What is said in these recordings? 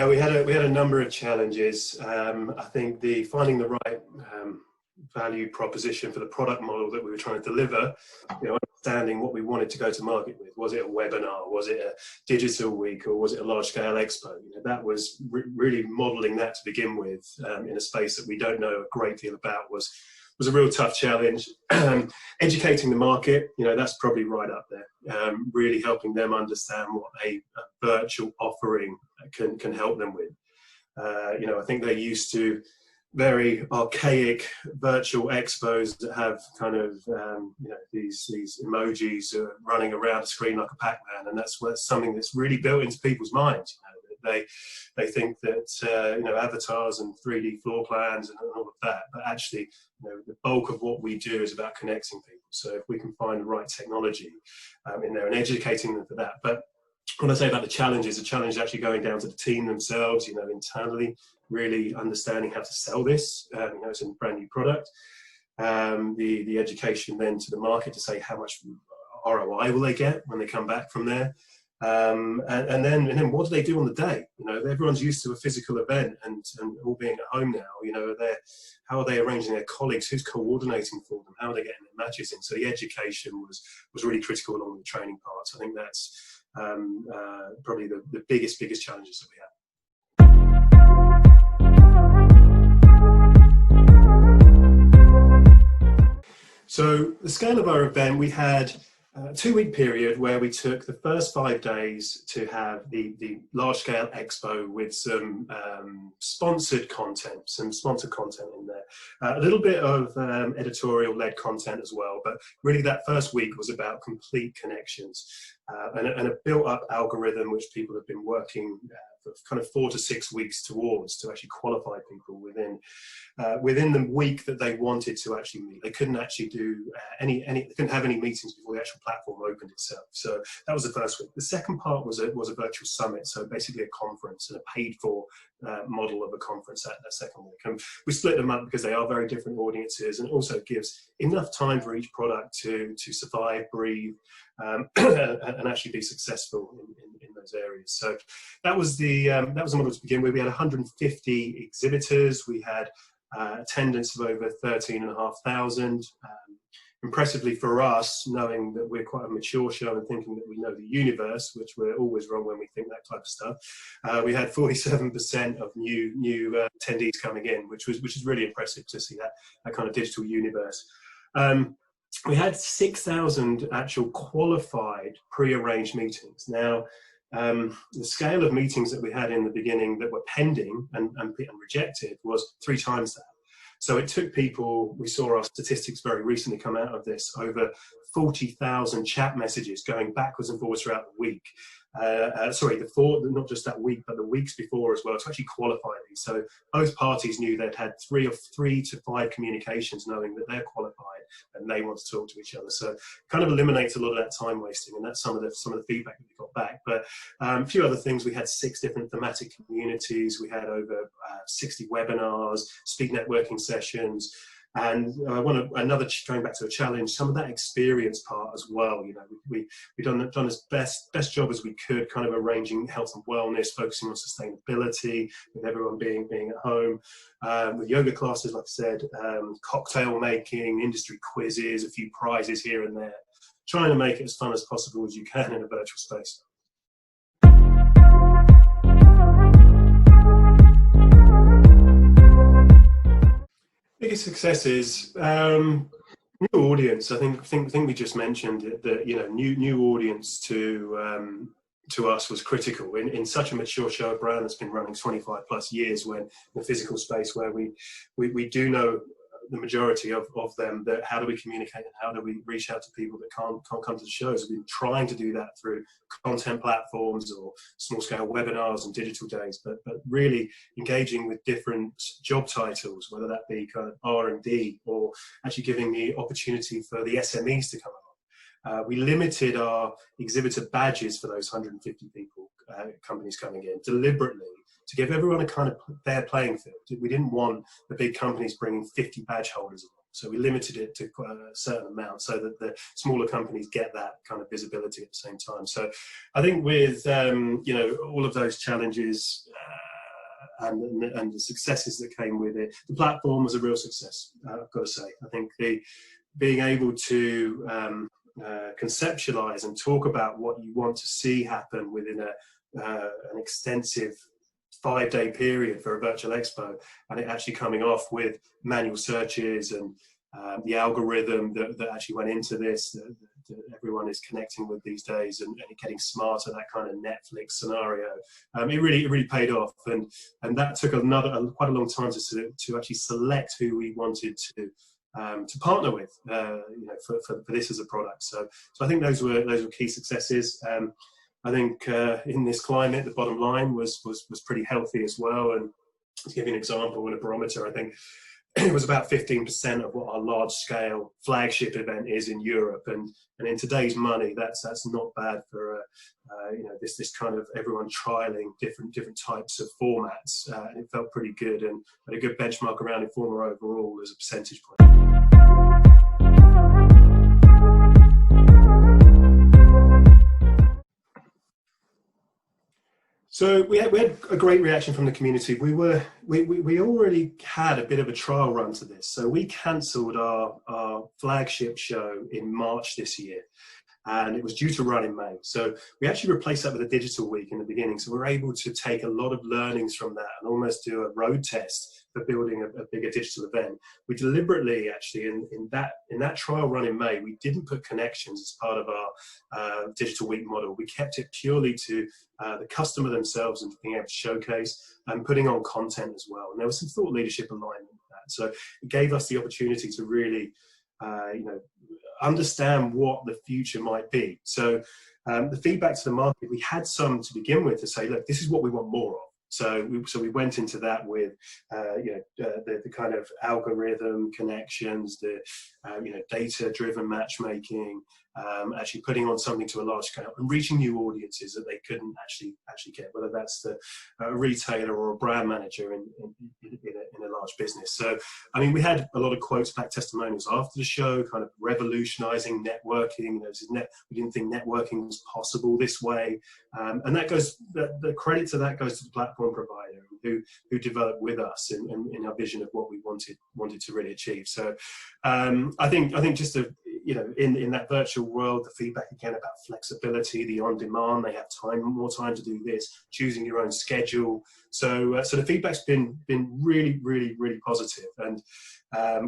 Yeah, we had a number of challenges. I think finding the right value proposition for the product model that we were trying to deliver, understanding what we wanted to go to market with. Was it a webinar? Was it a digital week? Or was it a large scale expo? That was really modeling that to begin with in a space that we don't know a great deal about was a real tough challenge. Educating the market, that's probably right up there. Really helping them understand what a virtual offering can help them with. I think they're used to very archaic virtual expos that have kind of these emojis running around a screen like a Pac-Man, and that's something that's really built into people's minds. They think that avatars and 3D floor plans and all of that, but actually the bulk of what we do is about connecting people. So if we can find the right technology in there and educating them for that. But when I say about the challenge is actually going down to the team themselves, internally, really understanding how to sell this. It's a brand new product. The education then to the market to say how much ROI will they get when they come back from there. And then what do they do on the day? Everyone's used to a physical event and all being at home now. How are they arranging their colleagues? Who's coordinating for them? How are they getting their matches in? So the education was really critical along the training parts. I think that's probably the biggest challenges that we have. So the scale of our event, we had a 2-week period where we took the first 5 days to have the large-scale expo with some sponsored content, some sponsored content in there. A little bit of editorial-led content as well, but really that first week was about complete connections and a built-up algorithm which people have been working for kind of 4 to 6 weeks towards to actually qualify people within the week that they wanted to actually meet. They couldn't actually do they couldn't have any meetings before the actual platform opened itself. So that was the first week. The second part was a virtual summit, so basically a conference and a paid-for model of a conference that second week. And we split them up because they are very different audiences, and also gives enough time for each product to survive, breathe, and actually be successful in those areas. So that was the model to begin with. We had 150 exhibitors. We had attendance of over 13,500. Impressively for us, knowing that we're quite a mature show and thinking that we know the universe, which we're always wrong when we think that type of stuff, we had 47% of new attendees coming in, which is really impressive to see that kind of digital universe. We had 6,000 actual qualified pre-arranged meetings. Now, the scale of meetings that we had in the beginning that were pending and rejected was 3 times that. So it took people, we saw our statistics very recently come out of this, over 40,000 chat messages going backwards and forwards throughout the week. Not just that week, but the weeks before as well, to actually qualify these. So both parties knew they'd had 3 to 5 communications knowing that they're qualified and they want to talk to each other. So kind of eliminates a lot of that time wasting, and that's some of the feedback that we got back. But a few other things, we had 6 different thematic communities. We had over 60 webinars, speed networking sessions. And going back to a challenge, some of that experience part as well. We've done as best job as we could, kind of arranging health and wellness, focusing on sustainability, with everyone being at home. With yoga classes, like I said, cocktail making, industry quizzes, a few prizes here and there. Trying to make it as fun as possible as you can in a virtual space. Biggest successes, new audience. I think we just mentioned it, that new audience to us was critical in such a mature show brand that's been running 25 plus years. When in the physical space where we do know the majority of them, that how do we communicate and how do we reach out to people that can't come to the shows? We've been trying to do that through content platforms or small scale webinars and digital days, but really engaging with different job titles, whether that be kind of R&D or actually giving the opportunity for the SMEs to come along. We limited our exhibitor badges for those 150 people, companies coming in, deliberately, to give everyone a kind of fair playing field. We didn't want the big companies bringing 50 badge holders along. So we limited it to a certain amount so that the smaller companies get that kind of visibility at the same time. So I think with all of those challenges, and the successes that came with it. The platform was a real success, I've got to say. I think being able to conceptualize and talk about what you want to see happen within an extensive 5-day period for a virtual expo, and it actually coming off with manual searches and the algorithm that actually went into this, that everyone is connecting with these days, and getting smarter, that kind of Netflix scenario. It really paid off, and that took quite a long time to actually select who we wanted to partner with, for this as a product. So I think those were key successes. I think in this climate, the bottom line was pretty healthy as well. And to give you an example, in a barometer, I think it was about 15% of what our large-scale flagship event is in Europe, and in today's money, that's not bad for this kind of everyone trialing different types of formats. And it felt pretty good, and a good benchmark around Informa overall as a percentage point. So we had a great reaction from the community. We already had a bit of a trial run to this. So we cancelled our flagship show in March this year, and it was due to run in May. So we actually replaced that with a digital week in the beginning. So we're able to take a lot of learnings from that and almost do a road test for building a bigger digital event. We deliberately, actually, in that trial run in May, we didn't put connections as part of our digital week model. We kept it purely to the customer themselves and being able to showcase and putting on content as well. And there was some thought leadership alignment with that. So it gave us the opportunity to really, understand what the future might be. So the feedback to the market, we had some to begin with to say, look, this is what we want more of. So we went into that with the kind of algorithm connections, the data-driven matchmaking, actually putting on something to a large scale and reaching new audiences that they couldn't actually get, whether that's a retailer or a brand manager in a large business. So I mean, we had a lot of quotes back, testimonials after the show, kind of revolutionizing networking. We didn't think networking was possible this way, and that goes, the credit to that goes to the platform provider who developed with us in our vision of what we wanted to really achieve. So I think just in that virtual world, the feedback again about flexibility, the on-demand, they have more time to do this, choosing your own schedule. So the feedback's been really positive, and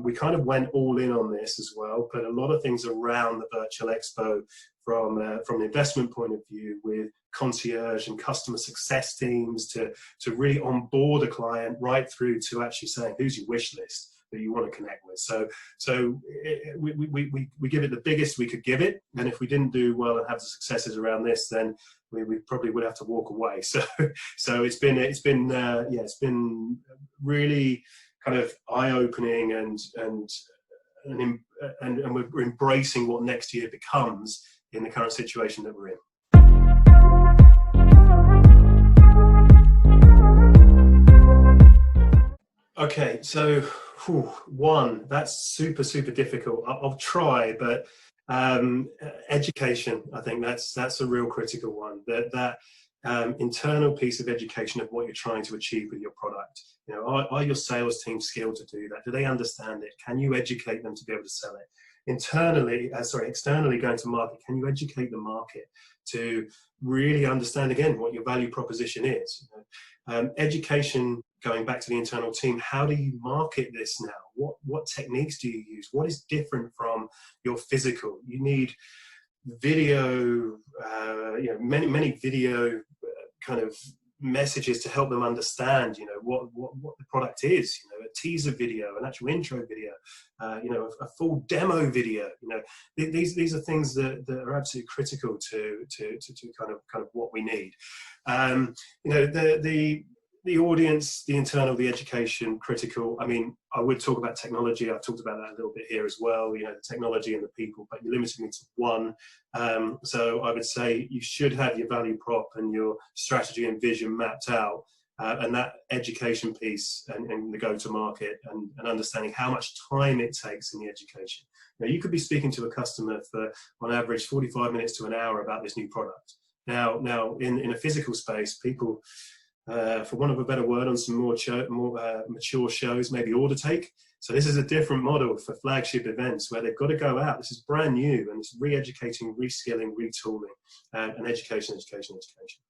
we kind of went all in on this as well. Put a lot of things around the virtual expo from an investment point of view, with concierge and customer success teams to really onboard a client right through to actually saying, who's your wish list that you want to connect with. So we give it the biggest we could give it, and if we didn't do well and have the successes around this, then we probably would have to walk away. So it's been really kind of eye-opening, and we're embracing what next year becomes in the current situation that we're in. Okay, so that's super difficult. I'll try, but education, I think that's a real critical one. That internal piece of education of what you're trying to achieve with your product. Are your sales team skilled to do that? Do they understand it? Can you educate them to be able to sell it? Externally going to market, can you educate the market to really understand again what your value proposition is? Education, going back to the internal team, how do you market this now? What techniques do you use? What is different from your physical? You need video, many video kind of messages to help them understand, what the product is. A teaser video, an actual intro video, a full demo video. These are things that are absolutely critical to kind of what we need. The audience, the internal, the education, critical. I mean, I would talk about technology. I've talked about that a little bit here as well, the technology and the people, but you're limiting it to one. So I would say you should have your value prop and your strategy and vision mapped out, and that education piece and the go-to-market and understanding how much time it takes in the education. Now, you could be speaking to a customer for, on average, 45 minutes to an hour about this new product. Now in a physical space, people, for want of a better word, on some more mature shows, maybe order take. So this is a different model for flagship events where they've got to go out. This is brand new, and it's re-educating, reskilling, retooling, and education, education, education.